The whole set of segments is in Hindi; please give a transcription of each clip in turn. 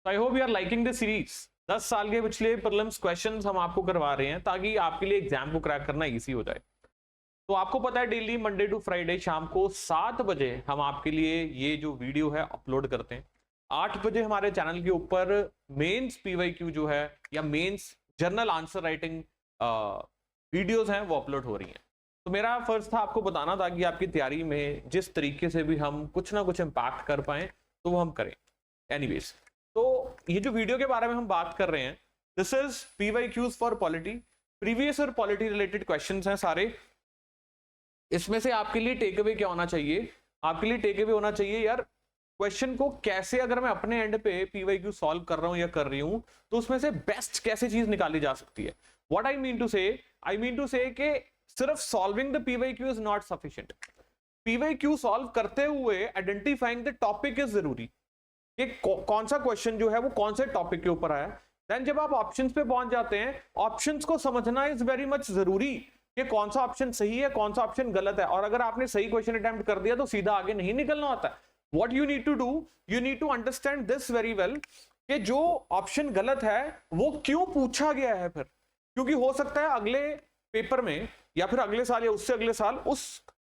तो I hope you are liking this series. 10 साल के पिछले प्रीलिम्स क्वेश्चंस हम आपको करवा रहे हैं ताकि आपके लिए एग्जाम को क्रैक करना इजी हो जाए। तो आपको पता है डेली मंडे टू फ्राइडे शाम को 7 बजे हम आपके लिए ये जो वीडियो है अपलोड करते हैं। 8 बजे हमारे चैनल के ऊपर मेंस पीवाईक्यू जो है या mains journal answer writing videos हैं वो अपलोड हो रही हैं। तो मेरा फर्ज था आपको बताना ताकि आपकी तैयारी में जिस तरीके से भी हम कुछ ना कुछ इम्पैक्ट कर पाए तो वो हम करें। एनीवेज, तो ये जो वीडियो के बारे में हम बात कर रहे हैं, this is PYQs for polity, previous और पॉलिटी रिलेटेड क्वेश्चंस हैं सारे। इसमें से आपके लिए टेक अवे क्या होना चाहिए? आपके लिए टेक अवे होना चाहिए यार क्वेश्चन को कैसे, अगर मैं अपने एंड पे पीवाईक्यू सॉल्व कर रहा हूं या कर रही हूं तो उसमें से बेस्ट कैसे चीज निकाली जा सकती है। व्हाट आई मीन टू से कि सिर्फ solving the PYQ is not sufficient. PYQ solve करते हुए आइडेंटिफाइंग द टॉपिक इज जरूरी कि कौन सा क्वेश्चन जो है वो कौन से टॉपिक के ऊपर आया। देन जब आप ऑप्शंस पे पहुंच जाते हैं, ऑप्शंस को समझना इज वेरी मच जरूरी कि कौन सा ऑप्शन सही है कौन सा ऑप्शन गलत है। और अगर आपने सही क्वेश्चन अटेम्प्ट कर दिया तो सीधा आगे नहीं निकलना होता है। What you need to do, you need to understand this very well कि जो ऑप्शन गलत है वो क्यों पूछा गया है फिर, क्योंकि हो सकता है अगले पेपर में या फिर अगले साल या उससे अगले साल उस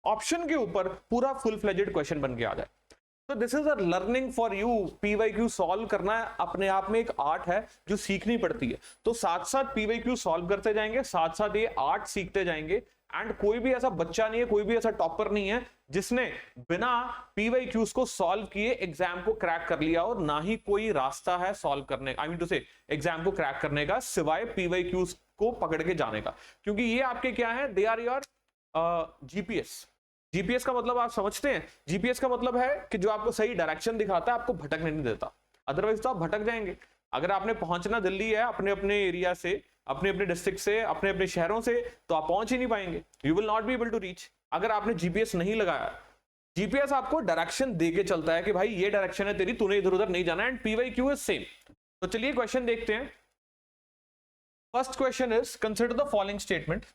ऑप्शन के ऊपर पूरा फुल फ्लेजेड क्वेश्चन बन के आ जाए। तो this is a learning for you. PYQ solve करना अपने आप में एक आर्ट है जो सीखनी पड़ती है। तो साथ साथ पीवाईक्यू सॉल्व करते जाएंगे, साथ साथ ये आर्ट सीखते जाएंगे। एंड कोई भी ऐसा बच्चा नहीं है, कोई भी ऐसा टॉपर नहीं है जिसने बिना पीवाईक्यूज को सॉल्व किए एग्जाम को क्रैक कर लिया, और ना ही कोई रास्ता है सॉल्व करने, आई मीन टू से एग्जाम को क्रैक करने का सिवाय पीवाईक्यूज को पकड़ के जाने का। क्योंकि ये आपके क्या है, they are your GPS. GPS का मतलब आप समझते हैं? जीपीएस का मतलब है कि जो आपको सही डायरेक्शन दिखाता है, आपको भटकने नहीं देता, अदरवाइज तो आप भटक जाएंगे। अगर आपने पहुंचना दिल्ली है अपने अपने एरिया से, अपने अपने डिस्ट्रिक्ट से, अपने अपने शहरों से, तो आप पहुंच ही नहीं पाएंगे। You will not be able to reach अगर आपने जीपीएस नहीं लगाया। जीपीएस आपको डायरेक्शन दे के चलता है कि भाई ये डायरेक्शन है तेरी, तूने इधर उधर नहीं जाना। And PYQ is same. तो चलिए क्वेश्चन देखते हैं। First question is consider the following statement.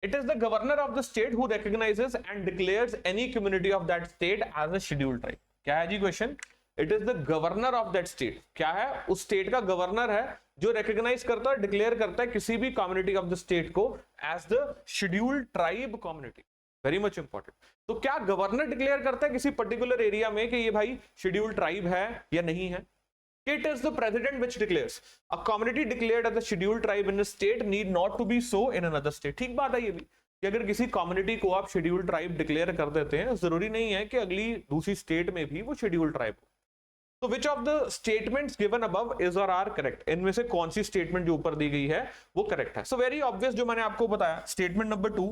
It is the governor of the state who recognizes and declares any community of that state as a scheduled tribe. क्या है जी question? It is the governor of that state. क्या है? उस स्टेट का गवर्नर है जो रिकॉग्नाइज करता है, डिक्लेयर करता है किसी भी कम्युनिटी ऑफ द स्टेट को as the scheduled tribe community. Very much important. तो क्या गवर्नर डिक्लेयर करता है किसी पर्टिकुलर एरिया में कि ये भाई शेड्यूल्ड ट्राइब है या नहीं है? It is the president which declares. A community declared as a scheduled tribe in a state need not to be so in another state. ठीक बात है ये भी कि अगर किसी कम्युनिटी को आप शेड्यूल्ड ट्राइब डिक्लेयर कर देते हैं, जरूरी नहीं है कि अगली दूसरी स्टेट में भी वो शेड्यूल्ड ट्राइब हो। तो which of the statements given above is और आर करेक्ट? इनमें से कौन सी स्टेटमेंट जो ऊपर दी गई है वो करेक्ट है? सो वेरी ऑब्वियस जो मैंने आपको बताया, स्टेटमेंट नंबर 2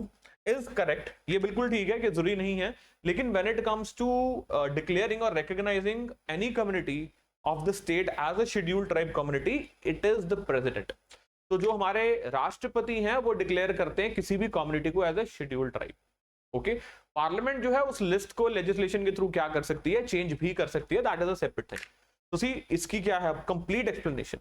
इज करेक्ट। ये बिल्कुल ठीक है कि जरूरी नहीं है, लेकिन when it comes to declaring और recognising any community of the state as a scheduled tribe community, it is the president. तो जो हमारे राष्ट्रपति हैं वो डिक्लेयर करते हैं किसी भी कम्युनिटी को as a scheduled tribe. Okay, parliament जो है उस लिस्ट को लेजिस्लेशन के थ्रू क्या कर सकती है, चेंज भी कर सकती है। That is a separate thing. तो सी इसकी क्या है कंप्लीट एक्सप्लेनेशन।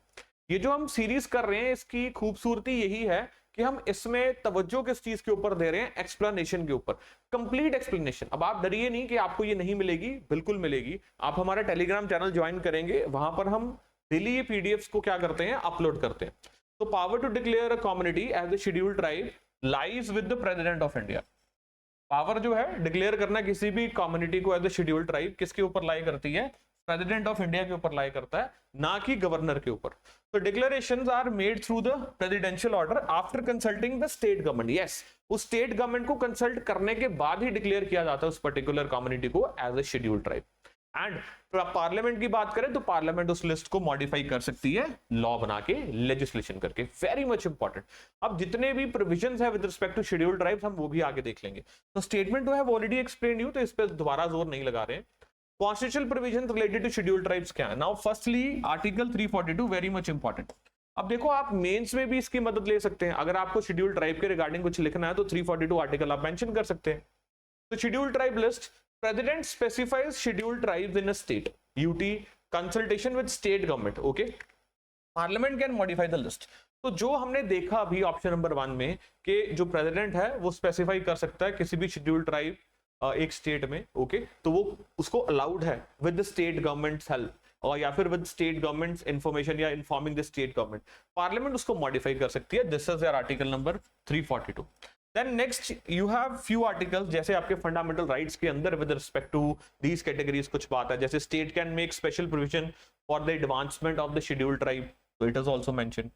ये जो हम सीरीज कर रहे हैं इसकी खूबसूरती यही है कि हम इसमें तवज्जो किस चीज के ऊपर दे रहे हैं, एक्सप्लेनेशन के ऊपर, कंप्लीट एक्सप्लेनेशन। अब आप डरिए नहीं कि आपको ये नहीं मिलेगी, बिल्कुल मिलेगी। आप हमारा टेलीग्राम चैनल ज्वाइन करेंगे, वहां पर हम डेली ये पीडीएफ्स को क्या करते हैं, अपलोड करते हैं। तो power to declare a community as a scheduled tribe lies with the president of India. Power जो है डिक्लेयर करना किसी भी कम्युनिटी को एज ए शेड्यूल्ड ट्राइब किसके ऊपर लाई करती है? प्रेसिडेंट ऑफ इंडिया के ऊपर लाई करता है, ना कि गवर्नर के ऊपर। तो declarations are made through the presidential order after consulting the state government. Yes, उस स्टेट गवर्नमेंट को कंसल्ट करने के बाद ही डिक्लेयर किया जाता है उस पर्टिकुलर कम्युनिटी को as a scheduled tribe. And parliament की बात करें तो पार्लियामेंट उस लिस्ट को मॉडिफाई कर सकती है लॉ बना के, लेजिस्लेशन करके। Very much important. अब जितने भी प्रोविजंस है with respect to scheduled tribes हम वो भी आगे देख लेंगे। तो स्टेटमेंट है ऑलरेडी एक्सप्लेन यू, तो इस पर दोबारा जोर नहीं लगा रहे हैं। Constitutional provision related to scheduled tribes क्या है? Now firstly article 342 very much important. अब देखो आप मेंस में भी इसकी मदद ले सकते हैं। अगर आपको शेड्यूल्ड ट्राइब के रिगार्डिंग कुछ लिखना है तो 342 आर्टिकल आप मेंशन कर सकते हैं। तो scheduled tribe list, president specifies scheduled tribes in a state, UT, consultation with state government. Okay, parliament can modify the list. तो जो हमने देखा अभी ऑप्शन नंबर 1 में कि जो प्रेसिडेंट है वो स्पेसिफाई कर सकता है किसी भी शेड्यूल्ड ट्राइब एक स्टेट में। ओके, तो वो उसको अलाउड है with the state government's help. और या फिर विद स्टेट गवर्नमेंट इंफॉर्मेशन या informing the state government, parliament उसको मॉडिफाई कर सकती है। This is your article number 342। Then next you have few articles, जैसे आपके फंडामेंटल राइट्स के अंदर with respect to these categories कुछ बात है, जैसे state can make special provision for the advancement of the scheduled tribe, so it is also mentioned.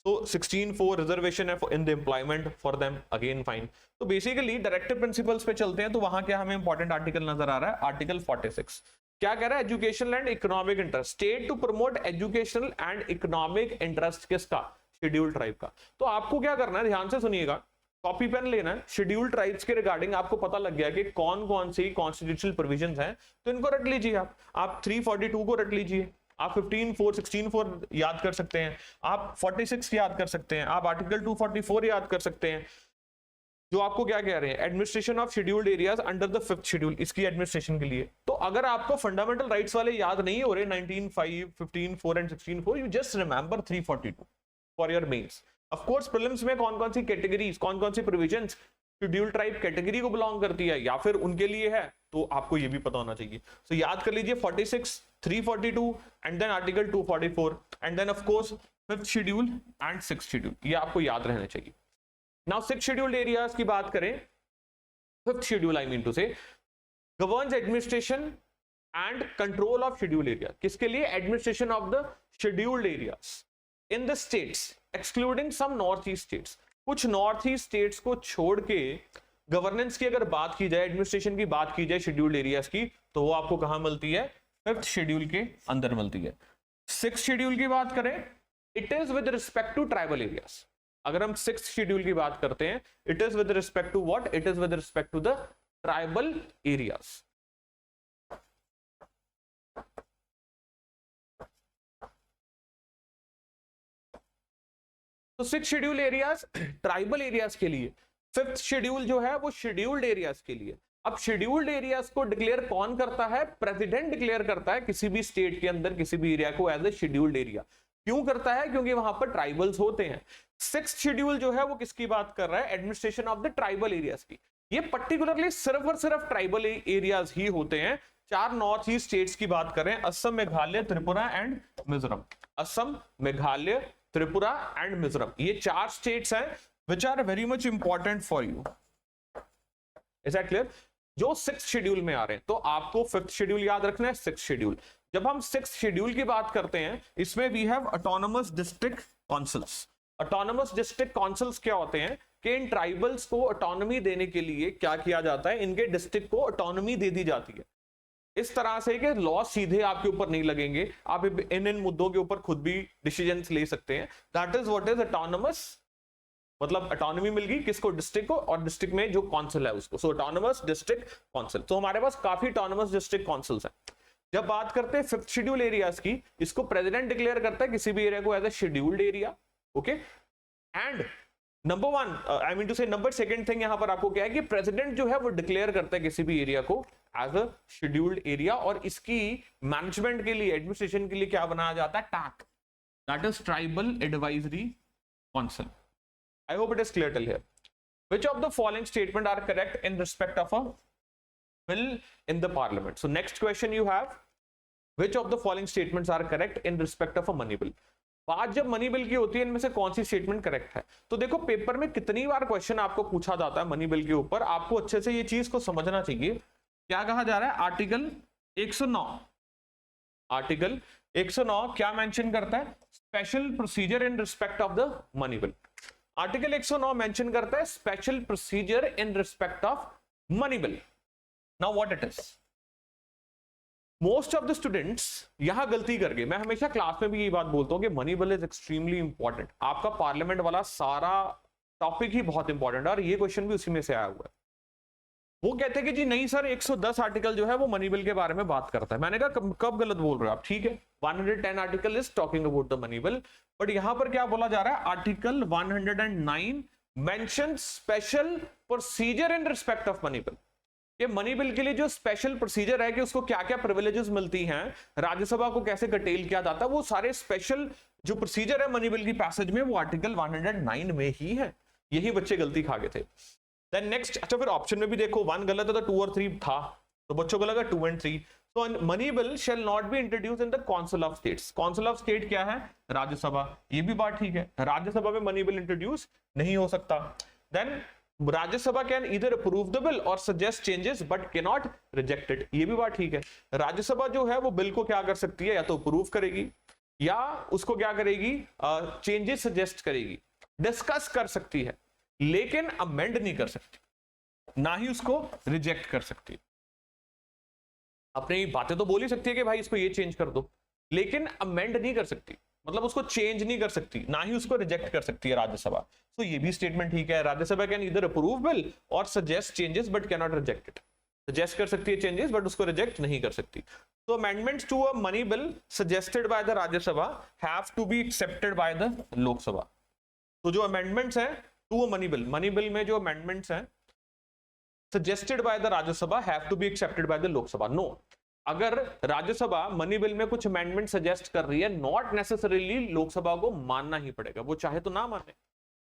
So 16(4) reservation in the employment for them, again fine. तो बेसिकली डायरेक्टिव प्रिंसिपल्स पे चलते हैं, तो वहां क्या हमें इंपॉर्टेंट आर्टिकल नजर आ रहा है, आर्टिकल 46 क्या कह रहा है, educational and economic interest, state to promote educational and economic interest किसका, शेड्यूल्ड ट्राइब का। तो आपको क्या करना है, ध्यान से सुनिएगा, कॉपी पेन लेना है, शेड्यूल्ड ट्राइब्स के रिगार्डिंग आपको पता लग गया कि कौन कौन सी कॉन्स्टिट्यूशनल प्रोविजंस हैं, तो इनको रट लीजिए आप 342 को रट लीजिए, आप 15(4) 16(4) याद कर सकते हैं, आप 46 याद कर सकते हैं, आप आर्टिकल 244 याद कर सकते हैं, जो आपको क्या कह रहे हैं, administration of scheduled areas under the 5th schedule, इसकी एडमिनिस्ट्रेशन के लिए। तो अगर आपको फंडामेंटल राइट्स वाले याद नहीं हो रहे 19(5), 15(4) and 16(4), you just remember 342 for your mains. Of course prelims में कौन कौन सी कैटेगरीज, कौन कौन सी प्रोविजंस शेड्यूल्ड ट्राइब कैटेगरी को बिलोंग करती है या फिर उनके लिए है, तो आपको ये भी पता होना चाहिए। सो याद कर लीजिए 46, 342 and then article 244 and then of course 5th schedule and 6th schedule, ये आपको याद रहने चाहिए। नाउ 6 शेड्यूल्ड एरियाज की बात करें, 5th schedule I mean to से governs administration and control of scheduled area, किसके लिए, administration of the scheduled areas in the states excluding some north east states, कुछ नॉर्थ ईस्ट स्टेट्स को छोड़ के गवर्नेंस की अगर बात की जाए, एडमिनिस्ट्रेशन की बात की जाए शेड्यूल्ड एरियाज की, तो वो आपको कहां मिलती है, 5th शेड्यूल के अंदर मिलती है। 6th शेड्यूल की बात करें, it is with respect to tribal areas. अगर हम 6th शेड्यूल की बात करते हैं, it is with respect to what, it is with respect to the tribal areas. तो 6 शेड्यूल एरियाज ट्राइबल एरियाज के लिए, 5th शेड्यूल जो है वो शेड्यूल्ड एरियाज के लिए। अब शेड्यूल्ड एरियाज को डिक्लेयर कौन करता है, प्रेसिडेंट डिक्लेयर करता है किसी भी स्टेट के अंदर किसी भी एरिया को एज ए शेड्यूल्ड एरिया। क्यों करता है, क्योंकि वहां पर ट्राइबल्स होते हैं। 6th शेड्यूल जो है वो किसकी बात कर रहा है, administration of the tribal areas की। ये पर्टिकुलरली सिर्फ और सिर्फ ट्राइबल एरियाज ही होते हैं। 4 नॉर्थ ईस्ट स्टेट्स की बात करें, असम, मेघालय, त्रिपुरा एंड मिजोरम। असम, मेघालय, त्रिपुरा एंड मिजोरम, ये 4 स्टेट्स हैं which are very much important for you. Is that clear? जो 6th शेड्यूल में आ रहे हैं, तो आपको 5th शेड्यूल याद रखना है, 6th शेड्यूल। जब हम 6th शेड्यूल की बात करते हैं, इसमें we have autonomous district councils. Autonomous district councils क्या होते हैं कि इन ट्राइबल्स को ऑटोनॉमी देने के लिए क्या किया जाता है, इनके डिस्ट्रिक्ट को ऑटोनॉमी दे दी जाती है इस तरह से कि लॉ सीधे आपके ऊपर नहीं लगेंगे, आप इन मुद्दों के ऊपर खुद भी डिसीजंस ले सकते हैं। That is what is autonomous, मतलब ऑटोनॉमी मिल गई किसको, डिस्ट्रिक्ट को, और डिस्ट्रिक्ट में जो काउंसिल है उसको। सो ऑटोनोमस डिस्ट्रिक्ट काउंसिल, तो हमारे पास काफी ऑटोनोमस डिस्ट्रिक्ट काउंसिल्स हैं। जब बात करते हैं 5th शेड्यूल एरियाज की, इसको प्रेसिडेंट डिक्लेयर करता है किसी भी एरिया को as a scheduled area. Okay, and number 1 I mean to say number 2nd thing यहां पर आपको क्या है कि प्रेसिडेंट जो है वो डिक्लेयर करता है किसी भी एरिया को एज अ शेड्यूल्ड एरिया, और इसकी मैनेजमेंट के लिए, एडमिनिस्ट्रेशन के लिए क्या बनाया जाता है, TAC, that is tribal advisory council. I hope it is clear till here. Which of the following statement are correct in respect of a bill in the parliament? So next question you have, which of the following statements are correct in respect of a money bill? बात जब मनी बिल की होती है, इनमें से कौन सी स्टेटमेंट करेक्ट है? तो देखो पेपर में कितनी बार क्वेश्चन आपको पूछा जाता है मनी बिल के ऊपर, आपको अच्छे से ये चीज को समझना चाहिए। क्या कहा जा रहा है, आर्टिकल 109, आर्टिकल 109 क्या मेंशन करता है, special procedure in respect of the money bill. Article 109 mention करता है special procedure in respect of money bill. Now what it is, most of the students यहां गलती करके, मैं हमेशा क्लास में भी यही बात बोलता हूं कि money bill is extremely important. आपका पार्लियामेंट वाला सारा टॉपिक ही बहुत इंपॉर्टेंट है, और ये क्वेश्चन भी उसी में से आया हुआ है। वो कहते हैं कि जी नहीं सर 110 आर्टिकल जो है वो मनी बिल के बारे में बात करता है। मैंने कहा कब गलत बोल रहे हो आप, ठीक है 110 article is talking about the money bill, but यहां पर क्या बोला जा रहा है, article 109 mention special procedure in respect of money bill. ये मनी बिल के लिए जो स्पेशल प्रोसीजर है कि उसको क्या क्या प्रिविलेजेस मिलती हैं, राज्यसभा को कैसे कटेल किया जाता है, वो सारे स्पेशल जो प्रोसीजर है मनी बिल की पैसेज में वो आर्टिकल 109 में ही है। यही बच्चे गलती खा गए थे। देन नेक्स्ट, अच्छा फिर ऑप्शन में भी देखो 1 गलत है तो 2 और 3 था, तो बच्चों को लगा 2 एंड 3। तो money bill shall not be introduce in the council of states. Council of state क्या है? राज्यसभा। ये भी बात ठीक है, राज्यसभा में मनी बिल इंट्रोड्यूस नहीं हो सकता। Then Rajya Sabha can either approve the bill और suggest changes but can not reject it. ये भी बात ठीक है, राज्यसभा जो है वो बिल को क्या कर सकती है, या तो अप्रूव करेगी या उसको क्या करेगी, चेंजेस सजेस्ट करेगी, डिस्कस कर सकती है, लेकिन अमेंड नहीं कर सकती, ना ही उसको रिजेक्ट कर सकती। अपनी बातें तो बोल ही सकती है कि भाई इसको ये चेंज कर दो, लेकिन अमेंड नहीं कर सकती, मतलब उसको चेंज नहीं कर सकती, ना ही उसको रिजेक्ट कर सकती है राज्यसभा। तो ये भी स्टेटमेंट ठीक है, Rajya Sabha can either approve bill और suggest changes but can not reject it. Suggest कर सकती है चेंजेस बट उसको रिजेक्ट नहीं कर सकती। तो amendments to a money bill suggested by the Rajya Sabha have to be accepted by the Lok Sabha. तो जो अमेंडमेंट्स हैं टू अ मनी बिल में जो अमेंडमेंट्स हैं suggested by the Rajya Sabha have to be accepted by the Lok Sabha. No, अगर राज्यसभा मनी बिल में कुछ अमेंडमेंट सजेस्ट कर रही है, नॉट नेसेसरीली लोकसभा को मानना ही पड़ेगा, वो चाहे तो ना माने।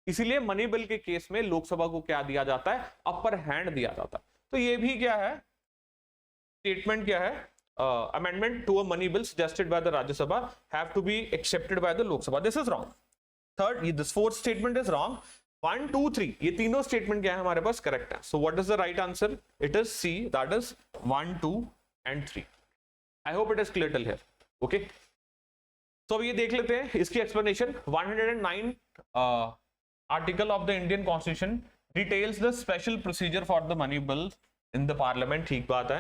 इसीलिए मनी बिल के केस में लोकसभा को क्या दिया जाता है, अपर हैंड दिया जाता है। तो ये भी क्या है, स्टेटमेंट क्या है, amendment to a money bill suggested by the Rajya Sabha have to be accepted by the Lok Sabha. This is wrong. Third, this fourth statement is wrong. 1, 2, 3 ये तीनों स्टेटमेंट क्या है हमारे पास, करेक्ट है। So what is the right answer? It is C, that is 1, 2 and 3. I hope it is clear till here. Okay. So अब ये देख लेते हैं इसकी explanation. 109 article of the Indian Constitution details the special procedure for the money bill in the parliament. ठीक बात है.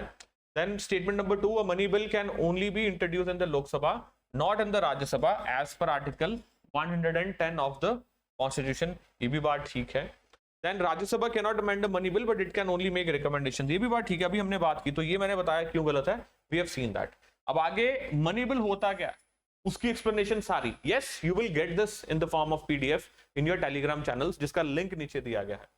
Then statement number 2, a money bill can only be introduced in the Lok Sabha, not in the Rajya Sabha, as per article 110 of the Constitution. ये भी बात ठीक है. Then Rajya Sabha cannot amend a money bill but it can only make recommendations. ये भी बात ठीक है, अभी हमने बात की, तो ये मैंने बताया क्यों गलत है. We have seen that. अब आगे मनी बिल होता क्या है उसकी एक्सप्लेनेशन सारी, yes you will get this in the form of PDF in your Telegram channels जिसका लिंक नीचे दिया गया है.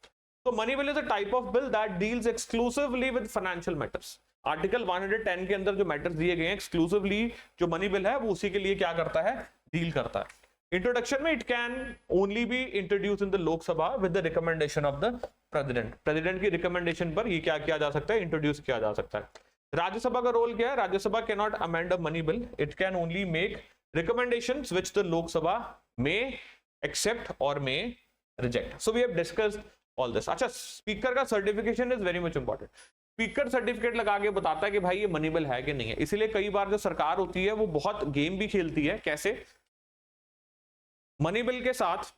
तो money bill is a type of bill that deals exclusively with financial matters. Article 110 के अंदर जो मैटर्स दिए गए हैं एक्सक्लूसिवली जो मनी बिल है वो उसी के लिए क्या करता है, डील करता है. इंट्रोडक्शन में it can only be introduce in the Lok Sabha with the recommendation of the president. President की रिकमेंडेशन पर ये क्या किया जा सकता है, इंट्रोड्यूस किया जा सकता है. राज्यसभा का रोल क्या है, Rajya Sabha can not amend a money bill, it can only make recommendations which the Lok Sabha may accept or may reject. So we have discussed all this. अच्छा, स्पीकर का certification is very much important. Speaker certificate लगा के बताता है कि भाई ये मनी बिल है कि नहीं है. इसीलिए कई बार जो सरकार होती है वो बहुत गेम भी खेलती है. कैसे? मनी बिल के साथ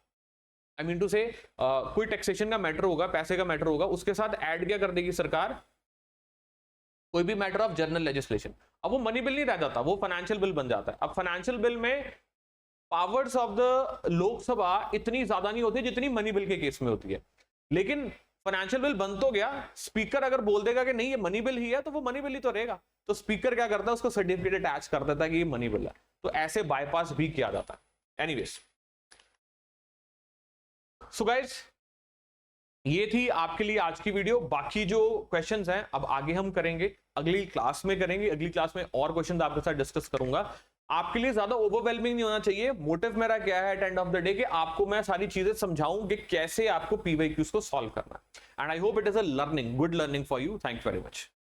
आई मीन टू से कोई टैक्सेशन का मैटर होगा, पैसे का मैटर होगा, उसके साथ ऐड क्या कर देगी सरकार, कोई भी मैटर ऑफ जनरल लेजिस्लेशन. अब वो मनी बिल नहीं रह जाता, वो फाइनेंशियल बिल बन जाता है. अब फाइनेंशियल बिल में पावर्स ऑफ द लोकसभा इतनी ज्यादा नहीं होती जितनी मनी बिल के केस में होती है. लेकिन फाइनेंशियल बिल बन तो गया, स्पीकर अगर बोल देगा कि नहीं ये मनी बिल ही है तो वो मनी बिल ही तो रहेगा. तो स्पीकर क्या करता है, उसको सर्टिफिकेट अटैच कर देता है कि ये मनी बिल है. तो ऐसे बाईपास भी किया जाता है. एनीवेज, सो गाइस ये थी आपके लिए आज की वीडियो. बाकी जो क्वेश्चंस हैं अब आगे हम करेंगे, अगली क्लास में करेंगे. अगली क्लास में और क्वेश्चंस आपके साथ डिस्कस करूंगा. आपके लिए ज्यादा ओवरवेलमिंग नहीं होना चाहिए. मोटिव मेरा क्या है at end of the day कि आपको मैं सारी चीजें समझाऊं कि कैसे आपको पीवाईक्यूज को सॉल्व करना है. And I hope it is a learning, good learning for you. Thank you very much.